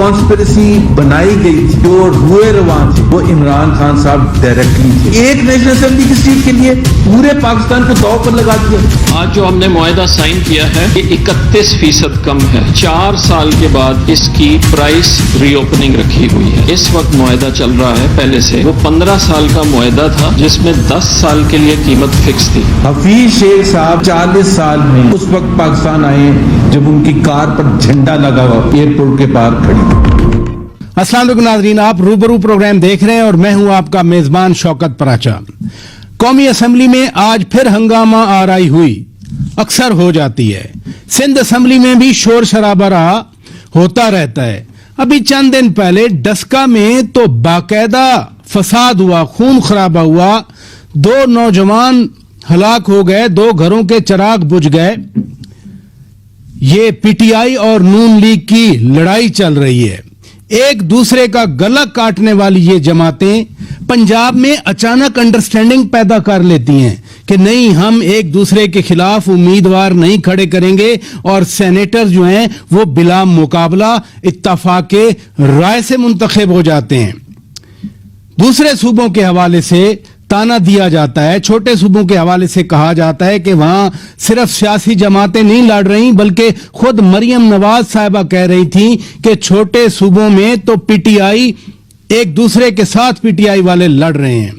Conspiracy बनाई गई थी, जो हुए रवां थे, वो इमरान खान साहब डायरेक्टली थे। एक नेशनल असेंबली की सीट के लिए पूरे पाकिस्तान को दांव पर लगा दिया। आज जो हमने मुआहदा साइन किया है ये 31% कम है। 4 साल के बाद इसकी प्राइस रीओपनिंग रखी हुई है। इस वक्त मुआहदा चल रहा है, पहले से वो 15 साल का मुआहदा था जिसमें 10 साल के लिए कीमत फिक्स थी। हफीज शेख साहब 40 साल में उस वक्त पाकिस्तान आए जब उनकी कार पर झंडा लगा हुआ एयरपोर्ट के बाहर खड़ी। अस्सलाम वालेकुम नाज़रीन, आप रूबरू प्रोग्राम देख रहे हैं और मैं हूं आपका मेजबान शौकत पराचा। कौमी असेंबली में आज फिर हंगामा आराई हुई, अक्सर हो जाती है। सिंध असेंबली में भी शोर शराबा रहा, होता रहता है। अभी चंद दिन पहले डस्का में तो बाकायदा फसाद हुआ, खून खराबा हुआ, 2 नौजवान हलाक हो गए, 2 घरों के चिराग बुझ गए। ये पीटीआई और नून लीग की लड़ाई चल रही है, एक दूसरे का गला काटने वाली ये जमातें पंजाब में अचानक अंडरस्टैंडिंग पैदा कर लेती हैं कि नहीं, हम एक दूसरे के खिलाफ उम्मीदवार नहीं खड़े करेंगे और सेनेटर जो हैं वो बिला मुकाबला इत्तफाक़े राय से मुंतखब हो जाते हैं। दूसरे सूबों के हवाले से ताना दिया जाता है, छोटे सूबों के हवाले से कहा जाता है कि वहां सिर्फ सियासी जमातें नहीं लड़ रही, बल्कि खुद मरियम नवाज साहिबा कह रही थी कि छोटे सूबों में तो पीटीआई एक दूसरे के साथ पीटीआई वाले लड़ रहे हैं।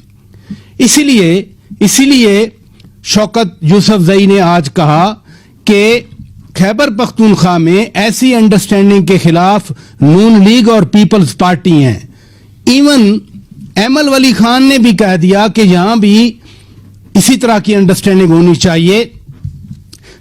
इसीलिए शौकत यूसुफजई ने आज कहा कि खैबर पख्तूनख्वा में ऐसी अंडरस्टैंडिंग के खिलाफ नून लीग और पीपल्स पार्टी हैं। इवन एमल वली खान ने भी कह दिया कि यहां भी इसी तरह की अंडरस्टैंडिंग होनी चाहिए।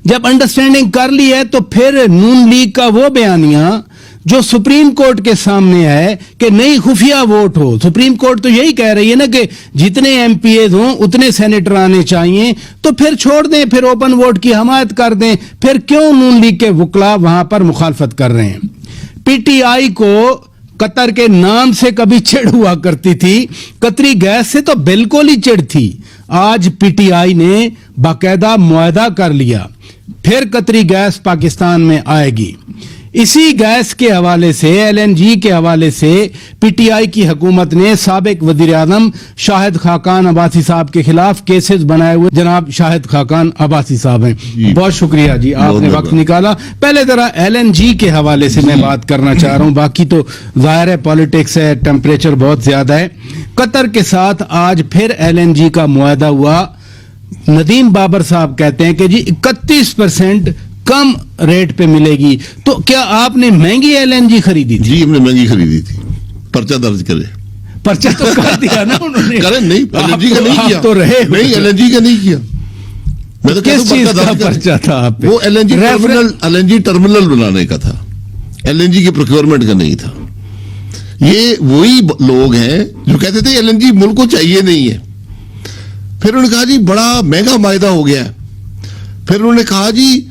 जब अंडरस्टैंडिंग कर ली है तो फिर नून लीग का वो बयानिया जो सुप्रीम कोर्ट के सामने है कि नहीं, खुफिया वोट हो। सुप्रीम कोर्ट तो यही कह रही है ना कि जितने एमपीए हों उतने सेनेटर आने चाहिए, तो फिर छोड़ दें, फिर ओपन वोट की हमायत कर दें। फिर क्यों नून लीग के वकला वहां पर मुखालफत कर रहे हैं? पीटीआई को कतर के नाम से कभी चिढ़ हुआ करती थी, कतरी गैस से तो बिल्कुल ही चिढ़ थी। आज पीटीआई ने बाकायदा मुआहदा कर लिया, फिर कतरी गैस पाकिस्तान में आएगी। इसी गैस के हवाले से, एलएनजी के हवाले से पीटीआई की हुकूमत ने साबिक वजीर आजम शाहिद खाकान अब्बासी साहब के खिलाफ केसेस बनाए हुए। जनाब शाहिद खाकान अब्बासी साहब हैं, बहुत शुक्रिया जी, आपने वक्त निकाला। पहले जरा एलएनजी के हवाले से मैं बात करना चाह रहा हूं, बाकी तो जाहिर है पॉलिटिक्स है, टेम्परेचर बहुत ज्यादा है। कतर के साथ आज फिर एलएनजी का मुआहदा हुआ। नदीम बाबर साहब कहते हैं कि जी 31% कम रेट पे मिलेगी। तो क्या आपने महंगी एलएनजी खरीदी थी? जी, हमने महंगी खरीदी थी। पर्चा दर्ज करे, पर्चा तो कर दिया ना उन्होंने। करे नहीं, एलएनजी का नहीं किया तो रहे नहीं, एलएनजी का नहीं किया। मैं तो किस चीज का पर्चा था आप पे? वो एलएनजी टर्मिनल बनाने का था, एलएनजी की प्रोक्योरमेंट का नहीं था। ये वही लोग हैं जो कहते थे एलएनजी मुल्क को चाहिए नहीं है। फिर उन्होंने कहा जी बड़ा महंगा मायदा हो गया। फिर उन्होंने कहा जी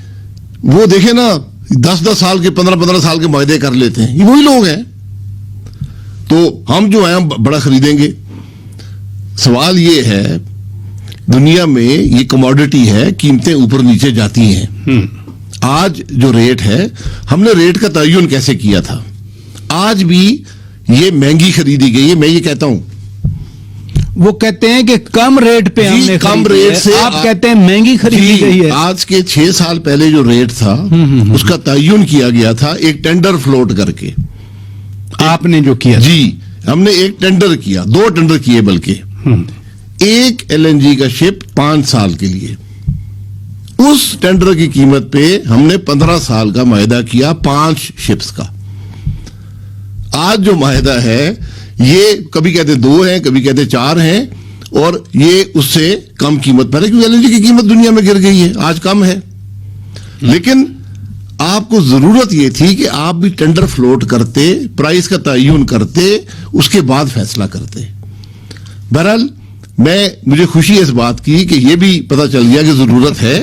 वो देखे ना 10-10 साल के 15-15 साल के मायदे कर लेते हैं, ये वही लोग हैं। तो हम जो हैं बड़ा खरीदेंगे। सवाल ये है, दुनिया में ये कमोडिटी है, कीमतें ऊपर नीचे जाती हैं। आज जो रेट है, हमने रेट का तयन कैसे किया था? आज भी ये महंगी खरीदी गई है। मैं ये कहता हूं, वो कहते हैं कि कम रेट पे हमने कम रेट से, आप कहते हैं महंगी खरीदी गई है। आज के 6 साल पहले जो रेट था उसका तयन किया गया था एक टेंडर फ्लोट करके। आपने जो किया जी, हमने एक टेंडर किया, 2 टेंडर किए बल्कि। एक एलएनजी का शिप 5 साल के लिए, उस टेंडर की कीमत पे हमने 15 साल का माहिदा किया 5 शिप्स का। आज जो माहिदा है ये कभी कहते 2 हैं, कभी कहते 4 हैं, और ये उससे कम कीमत पर है क्योंकि एलएनजी की कीमत दुनिया में गिर गई है, आज कम है। लेकिन आपको जरूरत ये थी कि आप भी टेंडर फ्लोट करते, प्राइस का तयन करते, उसके बाद फैसला करते। बहरहाल मुझे खुशी है इस बात की कि ये भी पता चल गया कि जरूरत है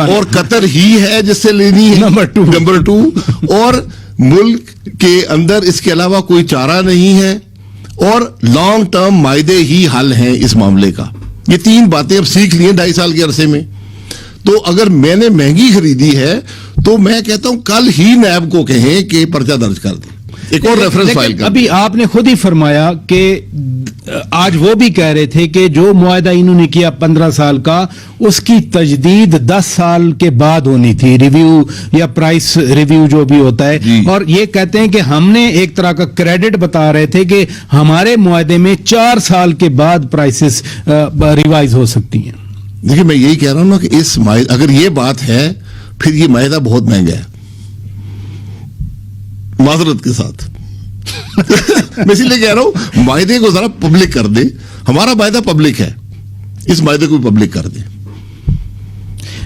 और कतर ही है जिससे लेनी है। नंबर 2 और मुल्क के अंदर इसके अलावा कोई चारा नहीं है और लॉन्ग टर्म मायदे ही हल हैं इस मामले का। ये 3 बातें अब सीख ली हैं 2.5 साल के अरसे में। तो अगर मैंने महंगी खरीदी है तो मैं कहता हूं कल ही नैब को कहें कि पर्चा दर्ज कर दे। एक और रेफरेंस लेकिन फाइल कर अभी आपने खुद ही फरमाया कि आज वो भी कह रहे थे कि जो मुआहदा इन्होंने किया 15 साल का, उसकी तजदीद 10 साल के बाद होनी थी, रिव्यू या प्राइस रिव्यू जो भी होता है। जी। और ये कहते हैं कि हमने एक तरह का क्रेडिट बता रहे थे कि हमारे मुआहदे में 4 साल के बाद प्राइसेस रिवाइज हो सकती हैं। देखिए, मैं यही कह रहा हूं ना कि इस अगर ये बात है, फिर ये मायदा बहुत महंगा है, माजरत के साथ। मैं इसलिए कह रहा हूं मायदे को जरा पब्लिक कर दे। हमारा मायदा पब्लिक है, इस मायदे को भी पब्लिक कर दे।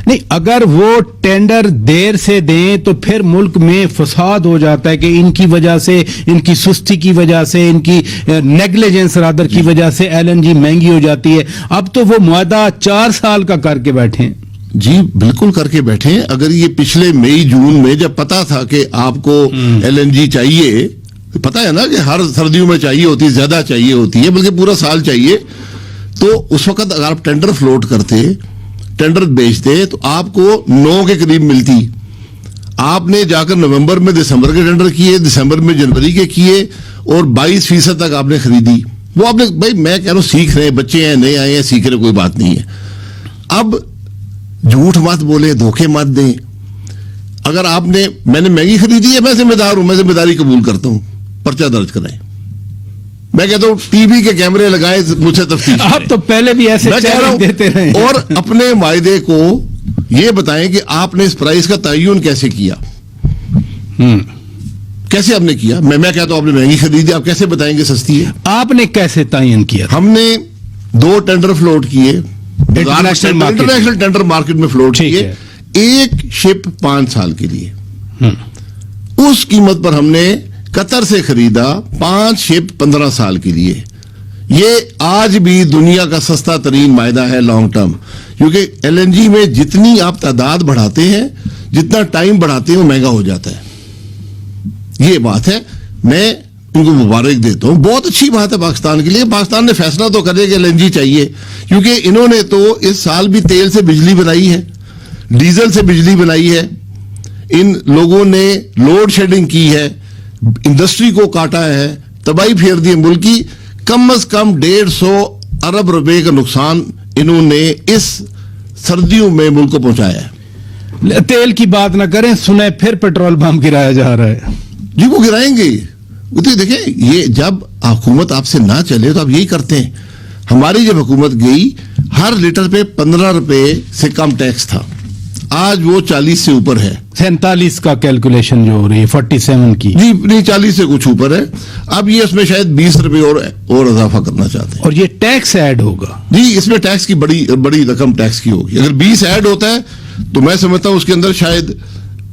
नहीं, अगर वो टेंडर देर से दें तो फिर मुल्क में फसाद हो जाता है कि इनकी वजह से, इनकी सुस्ती की वजह से, इनकी नेग्लिजेंस रादर की वजह से एलएनजी महंगी हो जाती है। अब तो वो मुआहदा 4 साल का करके बैठे हैं। जी बिल्कुल करके बैठे। अगर ये पिछले मई जून में जब पता था कि आपको एलएनजी चाहिए, पता है ना कि हर सर्दियों में चाहिए होती है, ज्यादा चाहिए होती है, बल्कि पूरा साल चाहिए, तो उस वक्त अगर आप टेंडर फ्लोट करते, टेंडर बेचते, तो आपको 9 के करीब मिलती। आपने जाकर नवंबर में दिसंबर के टेंडर किए, दिसंबर में जनवरी के किए, और 22% तक आपने खरीदी। वो आपने, भाई मैं कह रहा हूं सीख रहे हैं बच्चे हैं, नए आए हैं, सीख रहे, कोई बात नहीं है। अब झूठ मत बोले, धोखे मत दें। अगर मैंने महंगी खरीदी है, मैं जिम्मेदार हूं, मैं जिम्मेदारी कबूल करता हूं, पर्चा दर्ज कराएं। मैं कहता हूं टीवी के कैमरे लगाए, मुझसे तफ्तीश। आप तो पहले भी ऐसे चैलेंज देते रहे। और अपने मायदे को ये बताएं कि आपने इस प्राइस का तयन कैसे किया, कैसे आपने किया। मैं कहता हूं आपने महंगी खरीदी, आप कैसे बताएंगे सस्ती है? आपने कैसे तयन किया? हमने 2 टेंडर फ्लोट किए, इंटरनेशनल टेंडर मार्केट में फ्लोट किए, एक शिप 5 साल के लिए। उस कीमत पर हमने कतर से खरीदा 5 शिप 15 साल के लिए। ये आज भी दुनिया का सस्ता तरीन मायदा है लॉन्ग टर्म, क्योंकि एलएनजी में जितनी आप तादाद बढ़ाते हैं, जितना टाइम बढ़ाते हैं, वो महंगा हो जाता है। ये बात है। मैं इनको मुबारक देता हूं, बहुत अच्छी बात है पाकिस्तान के लिए। पाकिस्तान ने फैसला तो करे कि एलएनजी चाहिए, क्योंकि इन्होंने तो इस साल भी तेल से बिजली बनाई है, डीजल से बिजली बनाई है, इन लोगों ने लोड शेडिंग की है, इंडस्ट्री को काटा है, तबाही फेर दी मुल्क की। कम से कम 150 अरब रुपए का नुकसान इन्होंने इस सर्दियों में मुल्क को पहुंचाया है। तेल की बात ना करें, सुने फिर पेट्रोल पंप गिराया जा रहा है। जी वो गिराएंगे। तो देखें, ये जब हुकूमत आपसे ना चले तो आप यही करते हैं। हमारी जब हुकूमत गई, हर लीटर पे 15 रुपए से कम टैक्स था, आज वो 40 से ऊपर है। 47 का कैलकुलेशन जो हो रही है, 47 की। जी नहीं, 40 से कुछ ऊपर है। अब ये इसमें शायद 20 रुपए और इजाफा करना चाहते हैं। और ये टैक्स ऐड होगा? जी, इसमें टैक्स की बड़ी रकम टैक्स की होगी। अगर 20 ऐड होता है तो मैं समझता हूं उसके अंदर शायद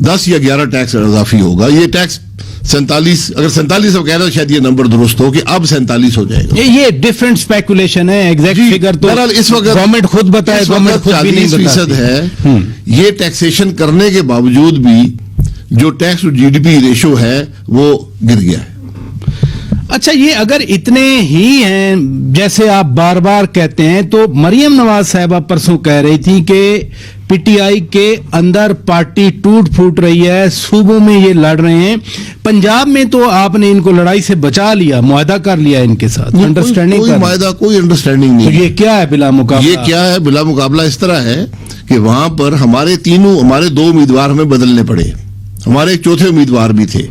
10 या 11 टैक्स इजाफी होगा। ये टैक्स 47, अगर 47 अब कह रहे हो, शायद ये नंबर दुरुस्त हो कि अब 47 हो जाएगा। ये डिफरेंट स्पेकुलेशन है, एग्जैक्ट फिगर तो इस वक्त गवर्नमेंट खुद बताए, गवर्नमेंट खुद भी नहीं बताती। 40% है। ये टैक्सेशन करने के बावजूद भी जो टैक्स टू जीडीपी रेशो है वो गिर गया है। अच्छा, ये अगर इतने ही हैं जैसे आप बार बार कहते हैं, तो मरियम नवाज साहिबा परसों कह रही थी कि पीटीआई के अंदर पार्टी टूट फूट रही है, सूबों में ये लड़ रहे हैं। पंजाब में तो आपने इनको लड़ाई से बचा लिया, मुआहदा कर लिया इनके साथ, अंडरस्टैंडिंग। कोई मुआहदा, कोई अंडरस्टैंडिंग नहीं। तो ये क्या है बिला मुकाबला? ये क्या है बिला मुकाबला? इस तरह है कि वहां पर हमारे 2 उम्मीदवार हमें बदलने पड़े। हमारे एक चौथे उम्मीदवार भी थे।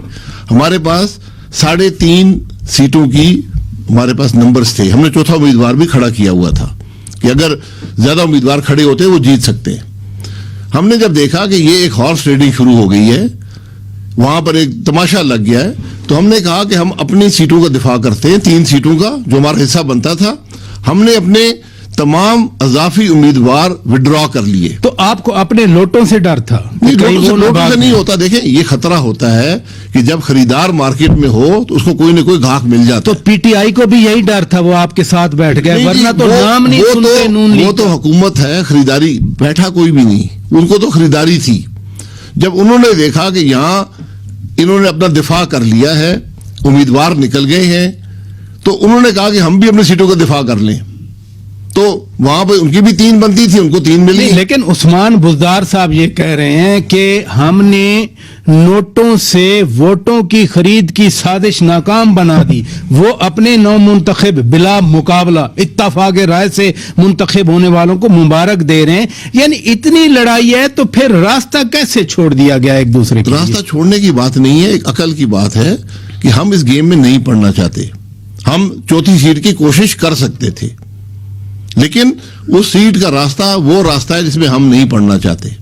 हमारे पास 3.5 सीटों की हमारे पास नंबर्स थे। हमने चौथा उम्मीदवार भी खड़ा किया हुआ था कि अगर ज्यादा उम्मीदवार खड़े होते वो जीत सकते हैं। हमने जब देखा कि ये एक हॉर्स ट्रेडिंग शुरू हो गई है, वहां पर एक तमाशा लग गया है, तो हमने कहा कि हम अपनी सीटों का दिफा करते हैं। 3 सीटों का जो हमारा हिस्सा बनता था, हमने अपने तमाम अजाफी उम्मीदवार विड्रॉ कर लिए। तो आपको अपने लोटों से डर था? नहीं, लोटों से नहीं होता। देखें, ये खतरा होता है कि जब खरीदार मार्केट में हो तो उसको कोई न कोई घाक मिल जाता। तो पीटीआई को भी यही डर था, वो आपके साथ बैठ गए, वरना तो नाम नहीं सुनते नून लीग। वो तो हुकूमत है, खरीदारी, बैठा कोई भी नहीं, उनको तो खरीदारी थी। जब उन्होंने देखा कि यहां इन्होंने अपना दिफा कर लिया है, उम्मीदवार निकल गए हैं, तो उन्होंने कहा कि हम भी अपनी सीटों का दिफा कर लें। तो वहां पर उनकी भी 3 बनती थी, उनको 3 मिली। नहीं, लेकिन उस्मान बुज़दार साहब ये कह रहे हैं कि हमने नोटों से वोटों की खरीद की साजिश नाकाम बना दी। वो अपने नौ मुंतखब बिला मुकाबला इत्तफाक राय से मुंतखब होने वालों को मुबारक दे रहे हैं। यानी इतनी लड़ाई है तो फिर रास्ता कैसे छोड़ दिया गया एक दूसरे के लिए? रास्ता छोड़ने की बात नहीं है, एक अकल की बात है कि हम इस गेम में नहीं पड़ना चाहते। हम चौथी सीट की कोशिश कर सकते थे, लेकिन उस सीट का रास्ता वो रास्ता है जिसमें हम नहीं पड़ना चाहते।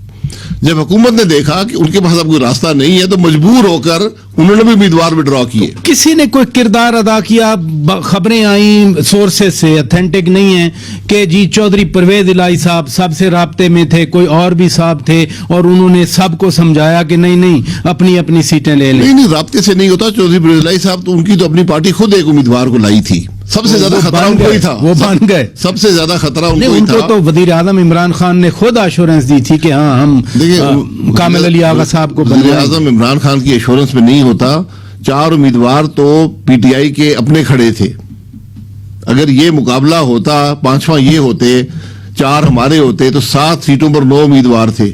जब हुकूमत ने देखा कि उनके पास अब कोई रास्ता नहीं है तो मजबूर होकर उन्होंने भी उम्मीदवार विड्रॉ किए। किसी ने कोई किरदार अदा किया? खबरें आई सोर्सेस से, अथेंटिक नहीं है, कि जी चौधरी परवेज इलाही साहब सबसे राब्ते में थे, कोई और भी साहब थे और उन्होंने सबको समझाया कि नहीं नहीं अपनी अपनी सीटें ले लें। नहीं, राब्ते से नहीं होता। चौधरी परवेज इलाही साहब तो उनकी तो अपनी पार्टी खुद एक उम्मीदवार को लाई थी। सबसे ज्यादा खतरा उनको ही था, वो बन गए। सबसे ज्यादा खतरा उनको ही उनको था। तो वजीर आजम इमरान खान ने खुद एश्योरेंस दी थी कि हाँ हम कामिल अली आगा साहब को वजीर आजम इमरान खान की एश्योरेंस में नहीं होता। 4 उम्मीदवार तो पीटीआई के अपने खड़े थे। अगर ये मुकाबला होता, 5वां ये होते, 4 हमारे होते, तो 7 सीटों पर 9 उम्मीदवार थे।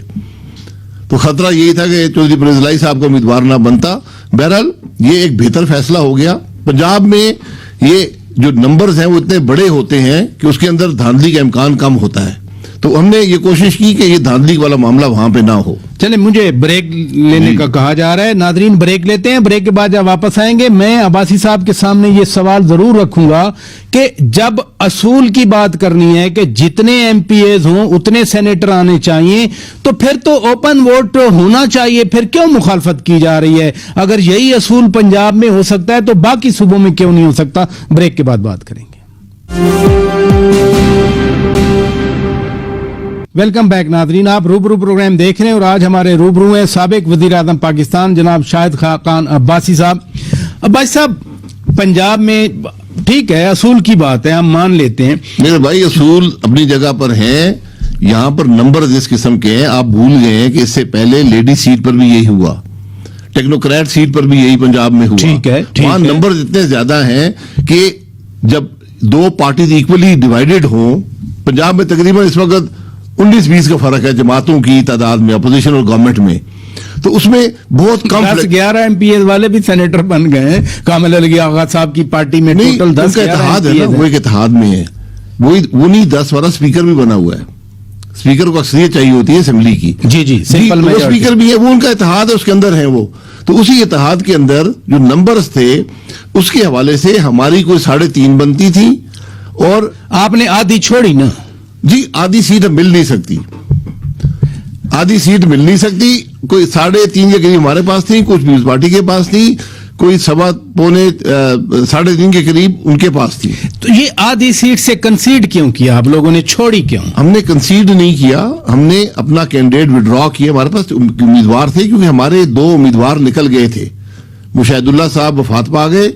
तो खतरा यही था कि चौधरी परवेज इलाही साहब का उम्मीदवार ना बनता। बहरहाल ये एक बेहतर फैसला हो गया। पंजाब में ये जो नंबर्स हैं वो इतने बड़े होते हैं कि उसके अंदर धांधली का इम्कान कम होता है। तो हमने ये कोशिश की कि ये धांधली वाला मामला वहां पे ना हो। चले, मुझे ब्रेक लेने का कहा जा रहा है। नादरीन, ब्रेक लेते हैं। ब्रेक के बाद जब वापस आएंगे मैं अब्बासी साहब के सामने ये सवाल जरूर रखूंगा कि जब असूल की बात करनी है कि जितने एमपीएज हों उतने सेनेटर आने चाहिए, तो फिर तो ओपन वोट होना चाहिए। फिर क्यों मुखालफत की जा रही है? अगर यही असूल पंजाब में हो सकता है तो बाकी सूबों में क्यों नहीं हो सकता? ब्रेक के बाद बात करेंगे। वेलकम बैक नादरीन, आप रूबरू प्रोग्राम देख रहे हैं और आज हमारे रूबरू हैं साबिक वजीर आज़म पाकिस्तान जनाब शाहिद खान अब्बासी साहब। अब्बासी साहब, पंजाब में ठीक है असूल की बात है, हम मान लेते हैं। मेरे भाई असूल अपनी जगह पर हैं, यहाँ पर नंबर जिस किस्म के हैं आप भूल गए हैं कि इससे पहले लेडी सीट पर भी यही हुआ, टेक्नोक्रेट सीट पर भी यही पंजाब में हुआ। ठीक है, वहां नंबर इतने ज्यादा हैं कि जब 2 पार्टीज इक्वली डिवाइडेड हों, पंजाब में तकरीबन इस वक्त 19-20 का फर्क है जमातों की तादाद में, अपोजिशन और गवर्नमेंट में। तो उसमें बहुत कम 10-11 एमपीएस वाले भी सेनेटर बन गए हैं कामिल अली आगा साहब की पार्टी में। टोटल 10 इत्तेहाद है ना, वो एक इत्तेहाद में है। वो नहीं 10 वाला स्पीकर भी बना हुआ है। स्पीकर को अक्सरियत चाहिए होती है असेंबली की। जी सिंपल वो स्पीकर भी है, वो उनका इत्तेहाद है, उसके अंदर है वो। तो उसी इत्तेहाद के अंदर जो नंबर्स थे उसके हवाले से हमारी कोई 3.5 बनती थी और आपने आधी छोड़ी ना जी। आधी सीट मिल नहीं सकती, आधी सीट मिल नहीं सकती। कोई 3.5 के करीब हमारे पास थी, कुछ पीपल्स पार्टी के पास थी, कोई 3.5 के करीब उनके पास थी। तो ये आधी सीट से कंसीड क्यों किया आप लोगों ने? छोड़ी क्यों? हमने कंसीड नहीं किया, हमने अपना कैंडिडेट विड्रॉ किया। हमारे पास उम्मीदवार थे क्योंकि हमारे 2 उम्मीदवार निकल गए थे। मुशाहिदुल्लाह साहब वफात पा गए,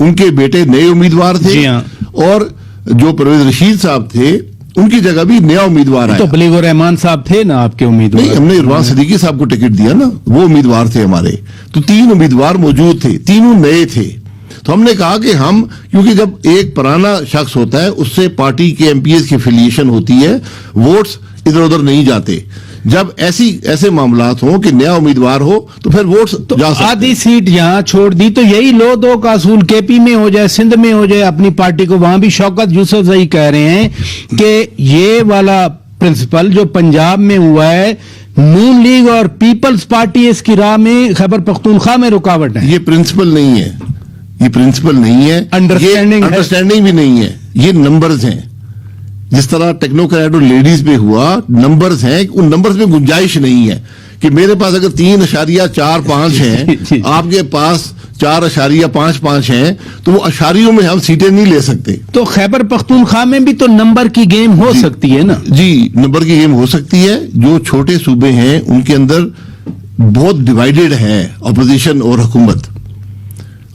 उनके बेटे नए उम्मीदवार थे। जी हाँ। और जो परवेज रशीद साहब थे उनकी जगह भी नया उम्मीदवार आया। तो बलीगुर रहमान साहब थे ना आपके उम्मीदवार? नहीं, हमने इरफान सिद्दीकी साहब को टिकट दिया ना, वो उम्मीदवार थे हमारे। तो 3 उम्मीदवार मौजूद थे, तीनों नए थे। तो हमने कहा कि हम, क्योंकि जब एक पुराना शख्स होता है उससे पार्टी के एमपीएस की एफिलिएशन होती है, वोट्स इधर उधर नहीं जाते। जब ऐसे मामलात हो कि नया उम्मीदवार हो तो फिर वोट्स तो जा सकते। आधी सीट यहाँ छोड़ दी तो यही लो 2 का असूल केपी में हो जाए, सिंध में हो जाए अपनी पार्टी को। वहां भी शौकत यूसुफजई कह रहे हैं कि ये वाला प्रिंसिपल जो पंजाब में हुआ है, नून लीग और पीपल्स पार्टी इसकी राह में खैबर पख्तूनख्वा में रुकावट है। ये प्रिंसिपल नहीं है, ये प्रिंसिपल नहीं है, अंडरस्टैंडिंग भी नहीं है, ये नंबर्स हैं। जिस तरह टेक्नोक्रेट और लेडीज पे हुआ, नंबर्स हैं, उन नंबर्स में गुंजाइश नहीं है कि मेरे पास अगर 3.45 हैं, आपके पास 4.55 हैं, तो वो अशारियों में हम सीटें नहीं ले सकते। तो खैबर पख्तूनख्वा में भी तो नंबर की गेम हो सकती है ना? जी, नंबर की गेम हो सकती है। जो छोटे सूबे हैं उनके अंदर बहुत डिवाइडेड है अपोजिशन और हुकूमत,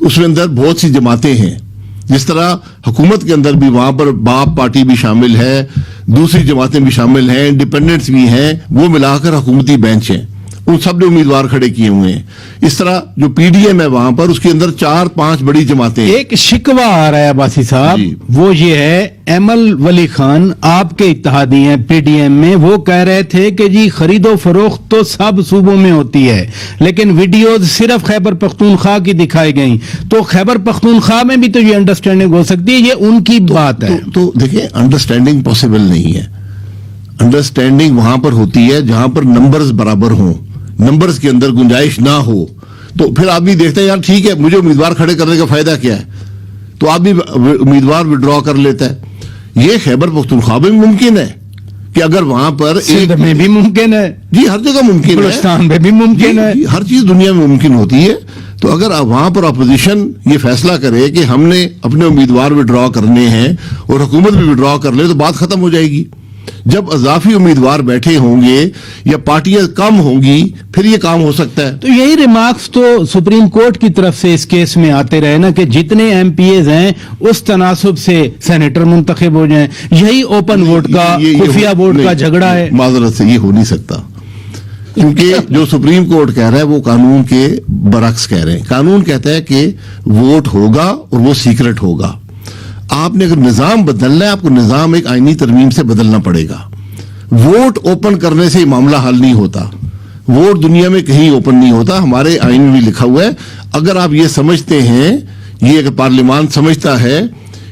उसमें अंदर बहुत सी जमातें हैं। जिस तरह हुकूमत के अंदर भी वहां पर बाप पार्टी भी शामिल है, दूसरी जमातें भी शामिल हैं, इंडिपेंडेंट्स भी हैं, वो मिलाकर हुकूमती बेंच है। उन सब ने उम्मीदवार खड़े किए हुए हैं। इस तरह जो पीडीएम है वहां पर, उसके अंदर 4-5 बड़ी जमातें हैं। एक शिकवा आ रहा है अब्बासी साहब, जी। वो ये है, एमल वली खान आपके इत्तेहादी हैं पीडीएम में, वो कह रहे थे कि जी खरीदो फरोख्त तो सब सूबों में होती है, लेकिन वीडियोज सिर्फ खैबर पख्तूनख्वा की दिखाई गई, तो खैबर पख्तूनख्वा में भी तो ये अंडरस्टैंडिंग हो सकती है, ये उनकी बात है। तो देखिए, अंडरस्टैंडिंग पॉसिबल नहीं है। अंडरस्टैंडिंग वहां पर होती है जहां पर नंबर्स बराबर हों, नंबर्स के अंदर गुंजाइश ना हो, तो फिर आदमी देखता है यार ठीक है, मुझे उम्मीदवार खड़े करने का फायदा क्या है, तो आदमी उम्मीदवार विड्रॉ कर लेता है। ये खैबर पख्तूनख्वा में मुमकिन है कि अगर वहां पर सिंध में भी मुमकिन है, जी हर जगह मुमकिन है, बलूचिस्तान में भी मुमकिन है, जी, हर चीज दुनिया में मुमकिन होती है। तो अगर वहां पर अपोजिशन ये फैसला करे कि हमने अपने उम्मीदवार विड्रॉ करने हैं और हुकूमत भी विड्रॉ कर ले, तो बात खत्म हो जाएगी। जब अजाफी उम्मीदवार बैठे होंगे या पार्टियां कम होंगी, फिर ये काम हो सकता है। तो यही रिमार्क्स तो सुप्रीम कोर्ट की तरफ से इस केस में आते रहे ना, कि जितने एमपीएज हैं उस तनासुब से सेनेटर मुंतखब हो जाएं। यही ओपन वोट का, खुफिया वोट का झगड़ा है। माजरत से ये हो नहीं सकता, क्योंकि जो सुप्रीम कोर्ट कह रहा है वो कानून के बरक्स कह रहे हैं। कानून कहता है कि वोट होगा और वो सीक्रेट होगा। आपने अगर निजाम बदलना है, आपको निजाम एक आईनी तरमीम से बदलना पड़ेगा। वोट ओपन करने से मामला हल नहीं होता। वोट दुनिया में कहीं ओपन नहीं होता, हमारे आईन में भी लिखा हुआ है। अगर आप ये समझते हैं, ये अगर पार्लियामान समझता है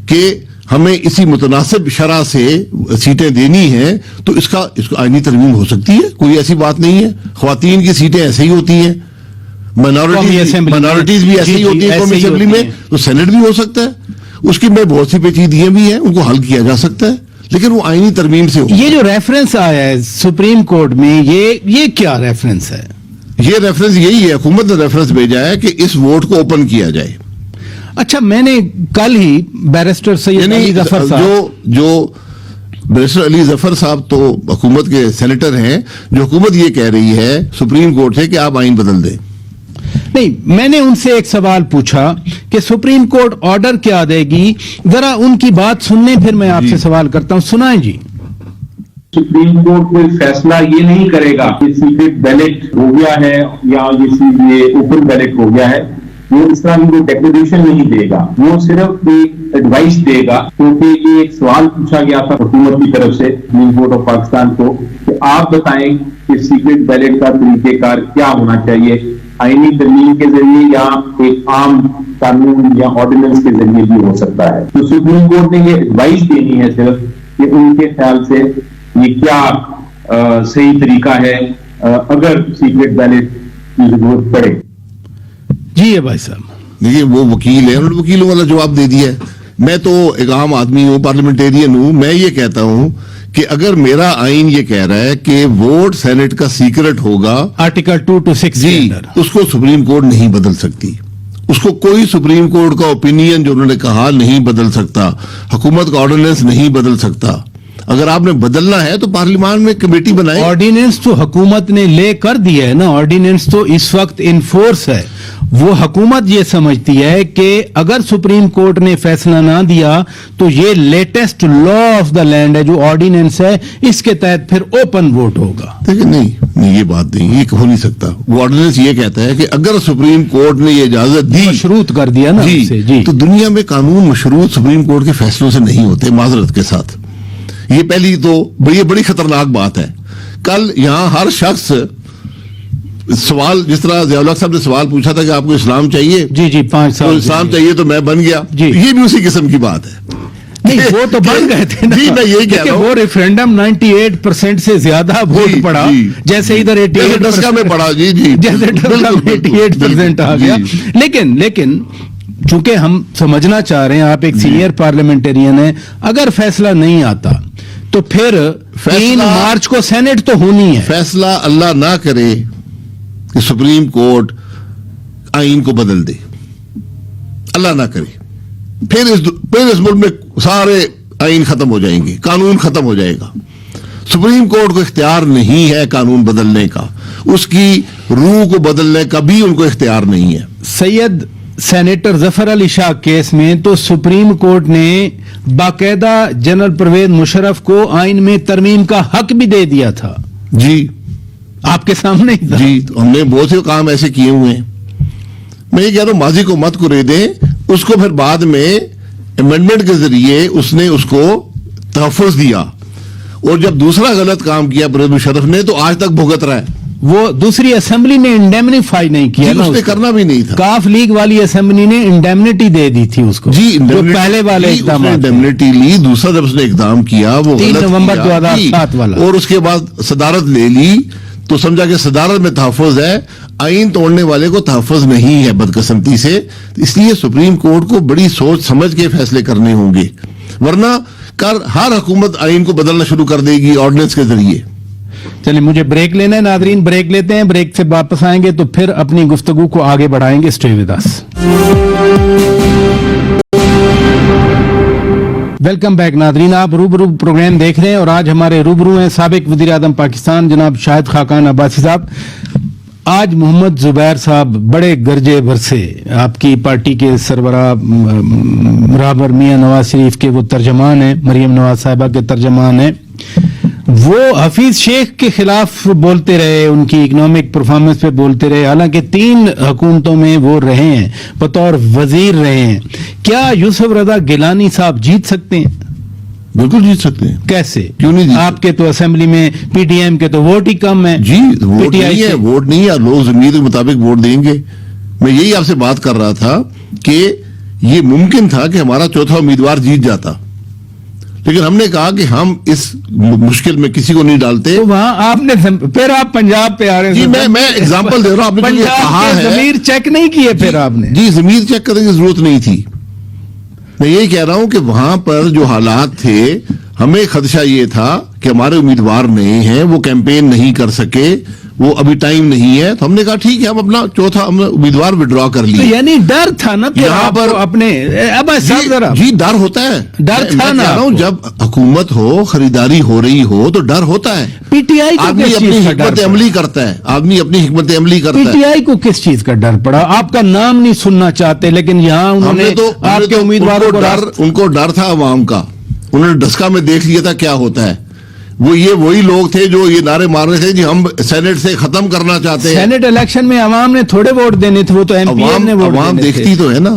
कि हमें इसी मुतनासिब शरह से सीटें देनी है, तो इसको आईनी तरमीम हो सकती है, कोई ऐसी बात नहीं है। ख्वातीन की सीटें ऐसे ही होती हैं, माइनॉरिटीज भी ऐसे ही होती है कौमी असेंबली में, तो सेनेट भी हो सकता है। उसकी में बहुत सी पेचीदगियां भी हैं, उनको हल किया जा सकता है, लेकिन वो आईनी तरमीम से हो। ये जो रेफरेंस आया है सुप्रीम कोर्ट में, ये क्या रेफरेंस है? ये रेफरेंस यही है, हुकूमत ने रेफरेंस भेजा है कि इस वोट को ओपन किया जाए। अच्छा, मैंने कल ही बैरिस्टर सैयद अली जफर साहब, जो बैरिस्टर अली जफर साहब तो हुकूमत के सेनेटर हैं, जो हुकूमत ये कह रही है सुप्रीम कोर्ट से कि आप आईन बदल दें। नहीं, मैंने उनसे एक सवाल पूछा कि सुप्रीम कोर्ट ऑर्डर क्या देगी, जरा उनकी बात सुनने फिर मैं आपसे सवाल करता हूं। सुनाएं जी। सुप्रीम कोर्ट कोई फैसला ये नहीं करेगा कि सीक्रेट बैलेट हो गया है या ये ओपन बैलेट हो गया है, वो इस तरह की कोई डिक्लेरेशन नहीं देगा, वो सिर्फ एक एडवाइस देगा। क्योंकि ये एक सवाल पूछा गया था हुकूमत की तरफ से सुप्रीम कोर्ट ऑफ पाकिस्तान को कि आप बताएं कि सीक्रेट बैलेट का तरीकेकार क्या होना चाहिए, आईनी तरमीम के जरिए या एक आम कानून या ऑर्डिनेंस के जरिए भी हो सकता है। तो सुप्रीम कोर्ट ने ये एडवाइस देनी है सिर्फ कि उनके ख्याल से ये क्या सही तरीका है अगर सीक्रेट बैलेट की जरूरत पड़े। जी है भाई साहब। देखिए, वो वकील है, उन्होंने वकीलों वाला जवाब दे दिया है। मैं तो एक आम आदमी हूं, पार्लियामेंटेरियन हूं। मैं ये कहता हूं कि अगर मेरा आइन ये कह रहा है कि वोट सेनेट का सीक्रेट होगा, आर्टिकल 2 to 6 के अंदर, उसको सुप्रीम कोर्ट नहीं बदल सकती। उसको कोई सुप्रीम कोर्ट का ओपिनियन जो उन्होंने कहा नहीं बदल सकता, हुकूमत का ऑर्डिनेंस नहीं बदल सकता। अगर आपने बदलना है तो पार्लियामान में कमेटी बनाए। ऑर्डिनेंस तो हुकूमत ने ले कर दिया है ना, ऑर्डिनेंस तो इस वक्त इन फोर्स है। वो हुकूमत ये समझती है कि अगर सुप्रीम कोर्ट ने फैसला ना दिया तो ये latest law of the land है, जो ऑर्डिनेंस है, इसके तहत फिर ओपन वोट होगा। देखिए, नहीं ये बात नहीं, ये हो नहीं सकता। वो ऑर्डिनेंस ये कहता है कि अगर सुप्रीम कोर्ट ने ये इजाजत दी, मशरूत कर दिया ना जी, तो दुनिया में कानून मशरूत सुप्रीम कोर्ट के फैसलों से नहीं होते, माजरत के साथ। ये पहली तो बड़ी खतरनाक बात है। कल यहां हर शख्स सवाल, जिस तरह ज़ियाउल हक साहब ने सवाल पूछा था कि आपको इस्लाम चाहिए, जी 5 साल तो इस्लाम चाहिए तो मैं बन गया, जी। ये भी उसी किस्म की बात है। नहीं, वो तो बन गए थे ना। जी, मैं यही कह रहा हूं। वो रेफरेंडम 98% से ज्यादा वोट पड़ा, जैसे इधर 88% में पड़ा। जी जैसे 88% आ गया। लेकिन चूंकि हम समझना चाह रहे हैं, आप एक सीनियर पार्लियामेंटेरियन हैं, अगर फैसला नहीं आता तो फिर 3 मार्च को सेनेट तो होनी है। फैसला अल्लाह ना करे कि सुप्रीम कोर्ट आइन को बदल दे, अल्लाह ना करे, फिर इस मुल्क में सारे आइन खत्म हो जाएंगे, कानून खत्म हो जाएगा। सुप्रीम कोर्ट को इख्तियार नहीं है कानून बदलने का, उसकी रूह को बदलने का भी उनको इख्तियार नहीं है। सैयद सेनेटर जफर अली शाह केस में तो सुप्रीम कोर्ट ने बाकायदा जनरल परवेज मुशर्रफ को आइन में तरमीम का हक भी दे दिया था। जी, आपके सामने ही था। जी, तो हमने बहुत से काम ऐसे किए हुए हैं। मैं ये कह रहा हूं माजी को मत कुरेदें, उसको फिर बाद में अमेंडमेंट के जरिए उसने उसको तहफ़्फ़ुज़ दिया, और जब दूसरा गलत काम किया परवेज़ मुशर्रफ ने तो आज तक भुगत रहा है। वो दूसरी असेंबली ने इंडेमनिफाई नहीं किया जी, ना उसने उसको। करना भी नहीं था। काफ लीग वाली असेंबली ने इंडेमनिटी दे दी थी उसको, जी, जो पहले वाले इकदाम थे। इंडेमनिटी ली। दूसरा जब उसने इकदाम किया वो 3 गलत नवंबर किया। 2007 जी, वाला। और उसके बाद सदारत ले ली तो समझा कि सदारत में तहफ़्फ़ुज़ है, आइन तोड़ने वाले को तहफ़्फ़ुज़ नहीं है बदकिस्मती से। इसलिए सुप्रीम कोर्ट को बड़ी सोच समझ के फैसले करने होंगे, वरना हर हुकूमत आइन को बदलना शुरू कर देगी ऑर्डिनेंस के जरिए। चलिए, मुझे ब्रेक लेना है नादरीन, ब्रेक लेते हैं। ब्रेक से वापस आएंगे तो फिर अपनी गुफ्तगू को आगे बढ़ाएंगे। Stay with us. Welcome back Nadreen, आप रूबरू प्रोग्राम देख रहे हैं और आज हमारे रूबरू हैं साबिक वज़ीर आज़म पाकिस्तान जनाब शाहिद खाकान अब्बासी साहब। आज मोहम्मद जुबैर साहब बड़े गर्जे बरसे, आपकी पार्टी के सरबराह बराबर मियां नवाज शरीफ के वो तर्जमान हैं, मरियम नवाज साहिबा के तर्जमान हैं। वो हफीज शेख के खिलाफ बोलते रहे, उनकी इकोनॉमिक परफॉर्मेंस पे बोलते रहे, हालांकि 3 हुकूमतों में वो रहे हैं, बतौर वजीर रहे हैं। क्या यूसुफ रजा गिलानी साहब जीत सकते हैं? बिल्कुल जीत सकते हैं। कैसे? क्यों नहीं जीत आपके तो असेंबली में पीटीएम के तो वोट ही कम है। जी, वोट PTI नहीं है, से। वोट नहीं है, लोग जमीर के मुताबिक वोट देंगे। मैं यही आपसे बात कर रहा था कि ये मुमकिन था कि हमारा चौथा उम्मीदवार जीत जाता, लेकिन हमने कहा कि हम इस मुश्किल में किसी को नहीं डालते। तो वहां आपने फिर आप पंजाब पे आ रहे जी, हैं। मैं एग्जांपल दे रहा हूं, आपने जो ये कहा पंजाब के है। जमीर चेक नहीं किए फिर आपने? जी, जमीर चेक करने की जरूरत नहीं थी। मैं यही कह रहा हूं कि वहां पर जो हालात थे, हमें खदशा ये था कि हमारे उम्मीदवार नए हैं, वो कैंपेन नहीं कर सके, वो अभी टाइम नहीं है, तो हमने कहा ठीक है, हम अपना चौथा उम्मीदवार विड्रॉ कर तो लिए। यानी डर था ना फिर यहाँ आपको पर अपने। अब साहब जरा जी, डर होता है। डर मैं था ना कह रहा हूं, आपको? जब हुकूमत हो, खरीदारी हो रही हो तो डर होता है। पीटीआई को आदमी किस अपनी चीज का हिकमत डर अमली करता है, आदमी अपनी हिकमत अमली करता है। पीटीआई को किस चीज का डर पड़ा? आपका नाम नहीं सुनना चाहते, लेकिन यहाँ उन्होंने आपके उम्मीदवारों को उनको डर था अवाम का। उन्होंने डस्का में देख लिया था क्या होता है। वो ये वही लोग थे जो ये नारे मार रहे थे जी हम सेनेट से खत्म करना चाहते हैं। सेनेट इलेक्शन में अवाम ने थोड़े वोट देने थे, वो तो एमपीए ने वोट अवाम देने देखती थे। तो है ना,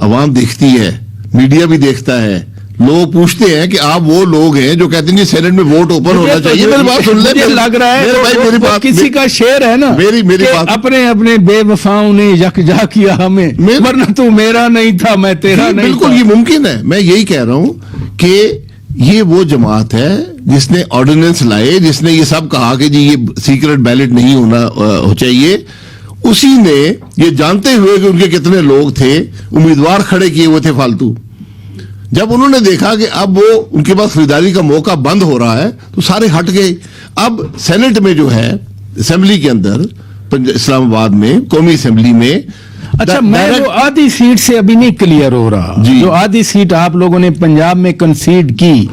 अवाम देखती है, मीडिया भी देखता है। लोग पूछते हैं कि आप वो लोग हैं जो कहते हैं जी सेनेट में वोट ओपन होना मुझे तो चाहिए। मेरी बात सुन ले। मुझे लग रहा है मेरे भाई, वो मेरी तो बात किसी का शेर है ना, मेरी कि बात अपने अपने बेवफाओं ने यकजा किया हमें, वरना तू मेरा नहीं था, मैं तेरा नहीं बिल्कुल था। ये मुमकिन है। मैं यही कह रहा हूं कि ये वो जमात है जिसने ऑर्डिनेंस लाए, जिसने ये सब कहा कि जी ये सीक्रेट बैलेट नहीं होना हो चाहिए। उसी ने ये जानते हुए कि उनके कितने लोग थे, उम्मीदवार खड़े किए हुए थे फालतू। जब उन्होंने देखा कि अब वो उनके पास खरीदारी का मौका बंद हो रहा है तो सारे हट गए। अब सेनेट में जो है, असेंबली के अंदर इस्लामाबाद में कौमी असेंबली में, अच्छा, मैं जो आधी सीट से अभी नहीं क्लियर हो रहा, जो आधी सीट आप लोगों ने पंजाब में कंसीड की,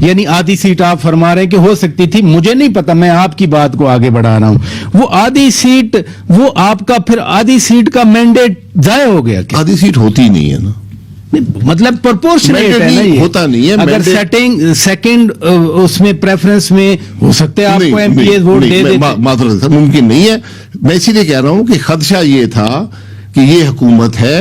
यानी आधी सीट आप फरमा रहे हैं कि हो सकती थी, मुझे नहीं पता, मैं आपकी बात को आगे बढ़ा रहा हूं। वो आधी सीट, वो आपका फिर आधी सीट का मैंडेट जाया हो गया क्या? आधी सीट होती नहीं है ना, मतलब प्रोपोर्शनेट है ना, ये होता नहीं है। अगर सेकंड उसमें प्रेफरेंस में हो सकते हैं आपको एमपीए वोट दे देते। मात्र मुमकिन नहीं है। मैं इसीलिए कह रहा हूं कि खदशा ये था कि ये हुकूमत है,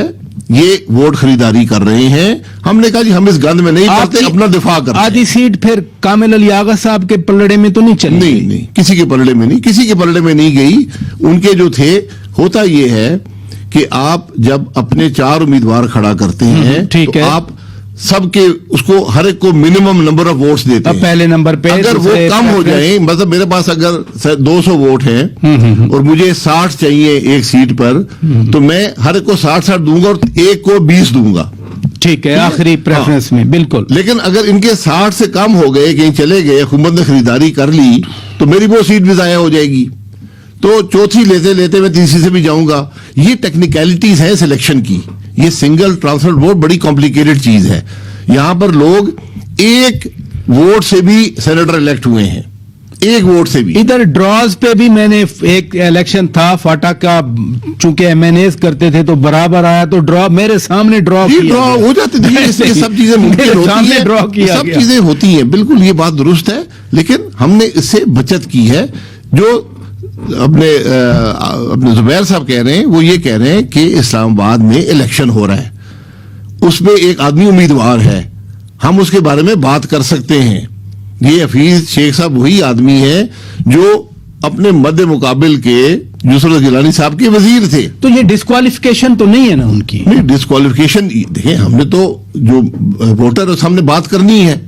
ये वोट खरीदारी कर रहे हैं। हमने कहा जी हम इस गंद में नहीं पड़ते, अपना दिफा करते हैं। आधी सीट फिर कामिल अली आगा साहब के पलड़े में तो नहीं चली? नहीं, किसी के पलड़े में नहीं, किसी के पलड़े में नहीं गई। उनके जो थे, होता ये है कि आप जब अपने 4 उम्मीदवार खड़ा करते हैं तो आप सबके उसको हर एक को मिनिमम नंबर ऑफ वोट्स देते हैं। पहले नंबर पे अगर वो कम हो जाए, मतलब मेरे पास अगर 200 वोट हैं और मुझे 60 चाहिए एक सीट पर, तो मैं हर एक को 60 दूंगा और एक को 20 दूंगा। ठीक है, आखिरी प्रेफरेंस में बिल्कुल। लेकिन अगर इनके 60 से कम हो गए, कहीं चले गए, हुकूमत ने खरीदारी कर ली, तो मेरी वो सीट भी जाया हो जाएगी। तो चौथी लेते लेते मैं तीसरी से भी जाऊंगा। ये टेक्निकलिटीज है सिलेक्शन की। ये सिंगल ट्रांसफर वोट बड़ी कॉम्प्लिकेटेड चीज है। यहां पर लोग एक वोट से भी सेनेटर इलेक्ट हुए हैं, एक वोट से भी। इधर ड्रॉज पे भी मैंने एक इलेक्शन था फाटा का, चूंकि एमएनएस करते थे तो बराबर आया, तो ड्रॉ मेरे सामने ड्रॉ हो जाती थी। ये सब चीजें मुमकिन होती है, ड्रॉ किया, सब चीजें होती हैं। बिल्कुल ये बात दुरुस्त है, लेकिन हमने इससे बचत की है। जो अपने जुबैर साहब कह रहे हैं, वो ये कह रहे हैं कि इस्लामाबाद में इलेक्शन हो रहा है, उसमें एक आदमी उम्मीदवार है, हम उसके बारे में बात कर सकते हैं। ये हफीज शेख साहब वही आदमी है जो अपने मध्य मुकाबिल के यूसुफ गिलानी साहब के वजीर थे। तो ये डिस्क्वालिफिकेशन तो नहीं है ना उनकी? नहीं, डिस्क्वालिफिकेशन देखिए, हमने तो जो वोटर है हमने बात करनी है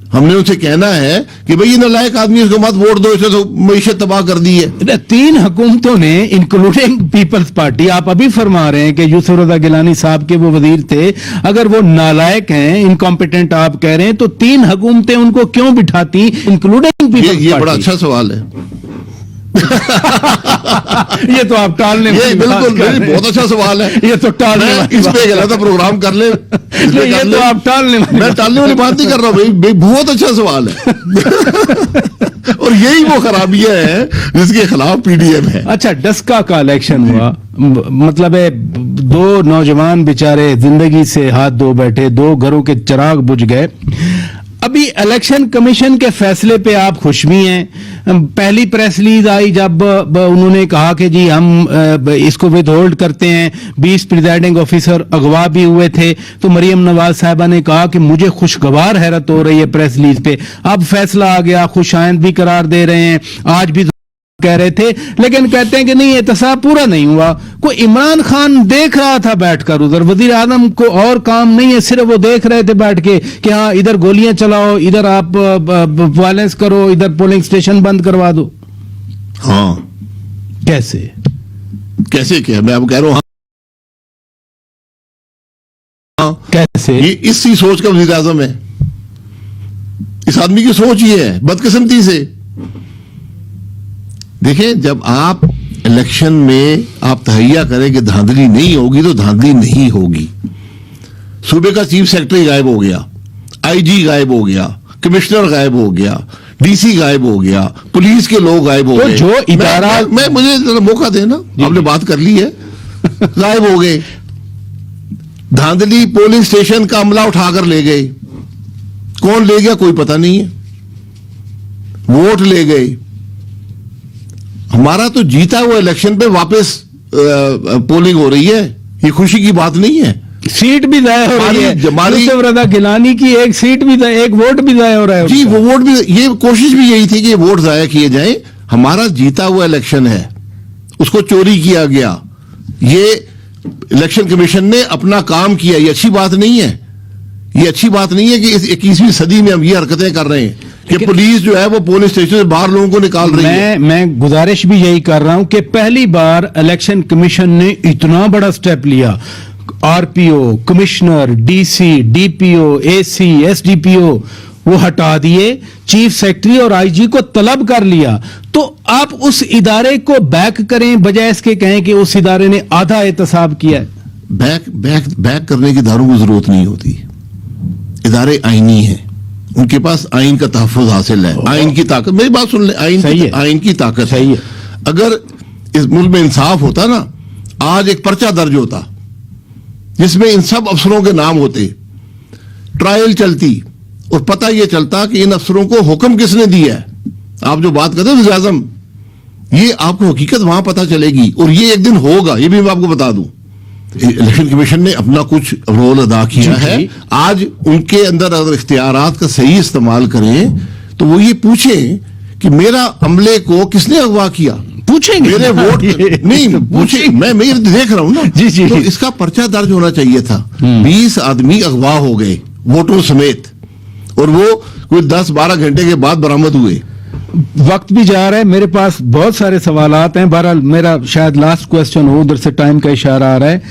हमने उनसे कहना है कि भाई ये नालायक आदमी, इसको मत वोट दो, इसे तो मईशत तबाह कर दी है। 3 हुकूमतों ने इंक्लूडिंग पीपल्स पार्टी, आप अभी फरमा रहे हैं कि यूसुफ रजा गिलानी साहब के वो वजीर थे, अगर वो नालायक हैं, इनकॉम्पिटेंट आप कह रहे हैं, तो 3 हुकूमतें उनको क्यों बिठाती, इंक्लूडिंग पीपल्स पार्टी? ये बड़ा अच्छा सवाल है। ये तो आप टालने ये बिल्कुल बहुत अच्छा सवाल है। ये तो टालने इस पे गलत प्रोग्राम कर ले। ये तो आप टालने मैं टालने वाली बात नहीं कर रहा हूँ भाई, बहुत अच्छा सवाल है। और यही वो खराबियां हैं जिसके खिलाफ पीडीएम है। अच्छा, डस्का का इलेक्शन हुआ, मतलब है 2 नौजवान बेचारे जिंदगी से हाथ धो बैठे, 2 घरों के चिराग बुझ गए। अभी इलेक्शन कमीशन के फैसले पे आप खुश भी हैं? पहली प्रेस रिलीज आई जब उन्होंने कहा कि जी हम इसको विद होल्ड करते हैं, 20 प्रिजाइडिंग ऑफिसर अगवा भी हुए थे, तो मरियम नवाज साहिबा ने कहा कि मुझे खुशगवार हैरत हो रही है प्रेस रिलीज पे, अब फैसला आ गया, खुशाइंद भी करार दे रहे हैं, आज भी कह रहे थे, लेकिन कहते हैं कि नहीं, एहतसाब पूरा नहीं हुआ। कोई इमरान खान देख रहा था बैठकर उधर, वजीर आजम को और काम नहीं है, सिर्फ वो देख रहे थे बैठ के कि हाँ इधर गोलियां चलाओ, इधर आप वायलेंस करो, इधर पोलिंग स्टेशन बंद करवा दो। हाँ, कैसे क्या मैं अब कह रहा हूं। हाँ, कैसे? ये इसी सोच का वजीर आजम है, इस आदमी की सोच ये है, बदकिस्मती से। देखें, जब आप इलेक्शन में आप तहैया करें कि धांधली नहीं होगी, तो धांधली नहीं होगी। सूबे का चीफ सेक्रेटरी गायब हो गया, आईजी गायब हो गया, कमिश्नर गायब हो गया, डीसी गायब हो गया, पुलिस के लोग गायब हो गए। जो इदारा मैं मुझे जरा मौका देना, आपने बात कर ली है। गायब हो गए। धांधली पोलिंग स्टेशन का अमला उठाकर ले गए, कौन ले गया कोई पता नहीं है, वोट ले गए। हमारा तो जीता हुआ इलेक्शन पे वापस पोलिंग हो रही है, ये खुशी की बात नहीं है। सीट भी जाया हो रही है, यूसुफ रजा गिलानी की एक सीट भी, एक वोट भी जाया हो रहा है। जी, वो वोट भी, ये कोशिश भी यही थी कि वोट जाया किए जाए। हमारा जीता हुआ इलेक्शन है, उसको चोरी किया गया। ये इलेक्शन कमीशन ने अपना काम किया, ये अच्छी बात नहीं है। ये अच्छी बात नहीं है कि इस 21वीं सदी में हम ये हरकतें कर रहे हैं कि पुलिस जो है वो पोलिंग स्टेशन से बाहर लोगों को निकाल रही है। मैं गुजारिश भी यही कर रहा हूं कि पहली बार इलेक्शन कमीशन ने इतना बड़ा स्टेप लिया। RPO, commissioner, DC, DPO, AC, SDPO वो हटा दिए, चीफ सेक्रेटरी और आईजी को तलब कर लिया। तो आप उस इदारे को बैक करें, बजाय इसके कहें कि उस इदारे ने आधा एहतसाब किया है। बैक करने की इदारों की जरूरत नहीं होती। इदारे आईनी है, उनके पास आइन का तहफ़्फ़ुज़ हासिल है, आइन की ताकत। मेरी बात सुन ले, आइन की ताकत सही है। अगर इस मुल्क में इंसाफ होता ना, आज एक पर्चा दर्ज होता जिसमें इन सब अफसरों के नाम होते, ट्रायल चलती और पता यह चलता कि इन अफसरों को हुक्म किसने दिया है। आप जो बात करते हैं वज़ीर आज़म, ये आपको हकीकत वहां पता चलेगी, और ये एक दिन होगा, ये भी मैं आपको बता दूं। इलेक्शन कमीशन ने अपना कुछ रोल अदा किया है। आज उनके अंदर अगर इख्तियारात का सही इस्तेमाल करें तो वो ये पूछें कि मेरा अमले को किसने अगवा किया। पूछेंगे, मेरे वोट नहीं पूछे, मैं देख रहा हूं ना। जी। तो इसका पर्चा दर्ज होना चाहिए था। 20 आदमी अगवा हो गए वोटों समेत, और वो कोई 10-12 घंटे के बाद बरामद हुए। वक्त भी जा रहा है, मेरे पास बहुत सारे सवालात हैं। बहरहाल मेरा शायद लास्ट क्वेश्चन हो, उधर से टाइम का इशारा आ रहा है।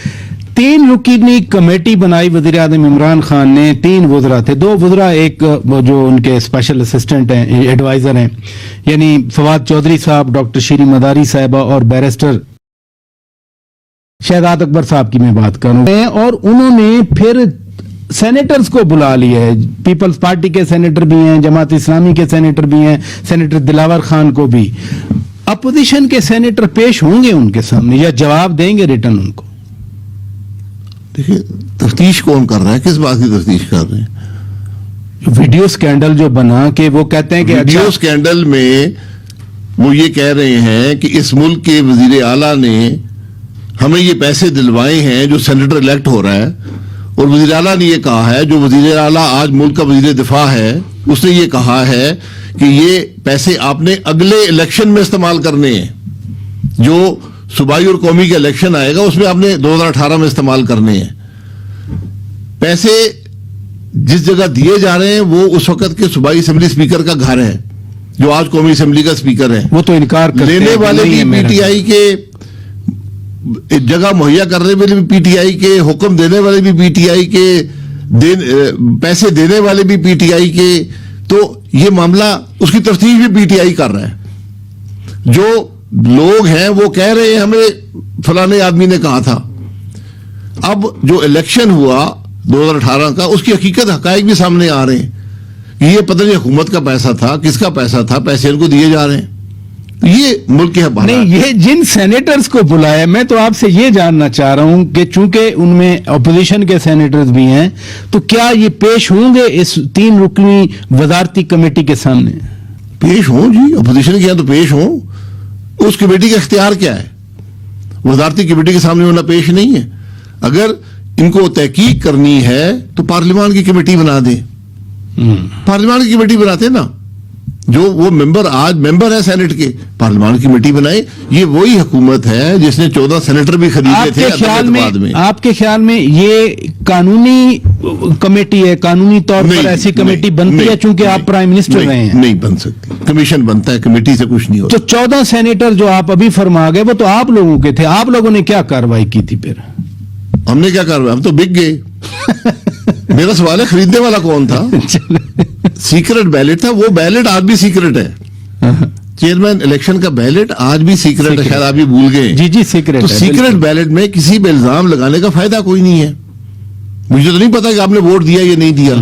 3 रुकनी कमेटी बनाई वज़ीर आज़म इमरान खान ने, 3 वज़रा थे, 2 वज़रा एक जो उनके स्पेशल असिस्टेंट हैं, एडवाइजर हैं, यानी फवाद चौधरी साहब, डॉक्टर शीरी मदारी साहिबा और बैरिस्टर शहजाद अकबर साहब की मैं बात करूं। और उन्होंने फिर सेनेटर्स को बुला लिया है, पीपल्स पार्टी के सेनेटर भी हैं, जमात इस्लामी के सेनेटर भी हैं, सेनेटर दिलावर खान को भी। अपोजिशन के सेनेटर पेश होंगे उनके सामने या जवाब देंगे रिटर्न उनको? देखिए, तफ्तीश कौन कर रहा है, किस बात की तफ्तीश कर रहे हैं? वीडियो स्कैंडल जो बना कि वो कहते हैं कि वीडियो स्कैंडल में वो ये कह रहे हैं कि इस मुल्क के वजीर आला ने हमें ये पैसे दिलवाए हैं जो सेनेटर इलेक्ट हो रहा है, और वजीर आला ने ये कहा है, जो वजीर आला आज मुल्क का वजीर दिफा है, उसने ये कहा है कि ये पैसे आपने अगले इलेक्शन में इस्तेमाल करने हैं, जो सूबाई और कौमी का इलेक्शन आएगा उसमें आपने 2018 में इस्तेमाल करने हैं। पैसे जिस जगह दिए जा रहे हैं वो उस वक्त के सूबाई असेंबली स्पीकर का घर है, जो आज कौमी असेंबली का स्पीकर है। वो तो इनकार करते लेने हैं, वाले नहीं भी है मेरा। पीटीआई के, जगह मुहैया करने वाले भी पीटीआई के, हुक्म देने वाले भी पीटीआई के, पैसे देने वाले भी पीटीआई के। तो ये मामला उसकी तरतीब भी पीटीआई कर रहा है। जो लोग हैं वो कह रहे हैं हमें फलाने आदमी ने कहा था। अब जो इलेक्शन हुआ 2018 का, उसकी हकीकत हकायक भी सामने आ रहे हैं कि ये पता नहीं हुकूमत का पैसा था, किसका पैसा था, पैसे इनको दिए जा रहे हैं। ये मुल्क के हालात। नहीं, ये जिन सेनेटर्स को बुलाया, मैं तो आपसे ये जानना चाह रहा हूं कि चूंकि उनमें अपोजिशन के सेनेटर्स भी हैं, तो क्या ये पेश होंगे इस 3 रुकनी वजारती कमेटी के सामने? पेश हों जी, अपोजिशन के यहाँ तो पेश हों। उस कमेटी का इख्तियार क्या है? वजारती कमेटी के सामने होना पेश नहीं है। अगर इनको तहकीक करनी है तो पार्लियामान की कमेटी बना दें। पार्लियामान की कमेटी बनाते ना, जो वो मेंबर आज मेंबर है सेनेट के, पार्लियामान की कमेटी बनाए। ये वही हुकूमत है जिसने 14 सेनेटर भी खरीदे थे बाद में। आपके ख्याल में ये कानूनी कमेटी है, कानूनी तौर पर ऐसी कमेटी बनती है? चूंकि आप प्राइम मिनिस्टर रहे हैं। नहीं बन सकती, कमीशन बनता है, कमेटी से कुछ नहीं होता। तो 14 सेनेटर जो आप अभी फरमा गए वो तो आप लोगों के थे। आप लोगों ने क्या कार्रवाई की थी फिर? हमने क्या कार्रवाई, हम तो बिक गए। मेरा सवाल है खरीदने वाला कौन था? सीक्रेट बैलेट था, वो बैलेट आज भी सीक्रेट है। चेयरमैन इलेक्शन का बैलेट आज भी सीक्रेट है, शायद आप भी भूल गए। जी जी, सीक्रेट तो है, सीक्रेट बैलेट में किसी पे इल्जाम लगाने का फायदा कोई नहीं है। मुझे तो नहीं पता कि आपने वोट दिया या नहीं दिया,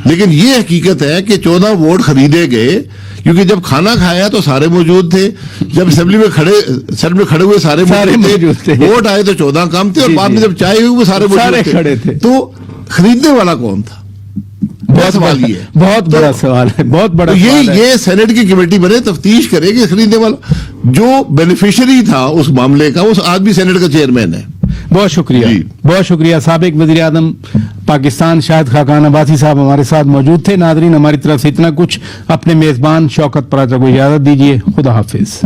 लेकिन ये हकीकत है कि 14 वोट खरीदे गए, क्योंकि जब खाना खाया तो सारे मौजूद थे, जब असेंबली में खड़े सेट में खड़े हुए सारे मौजूद थे, वोट आए तो 14 कम थे, और बाद में जब चाय हुई वो सारे मौजूद खड़े थे। तो खरीदने वाला कौन था? बहुत सवाल ये है, बहुत बड़ा सवाल है, बहुत बड़ा तो सवाल है। ये सेनेट की कमेटी बने, तफ्तीश करेगी खरीदने वाला जो बेनिफिशियरी था उस मामले का, उस आज भी सेनेट का चेयरमैन है। बहुत शुक्रिया, बहुत शुक्रिया। साबिक वज़ीर आज़म पाकिस्तान शाहिद खाकान अब्बासी साहब हमारे साथ मौजूद थे। नाज़रीन, हमारी तरफ से इतना कुछ। अपने मेजबान शौकत पराचा को इजाजत दीजिए। खुदा हाफिज।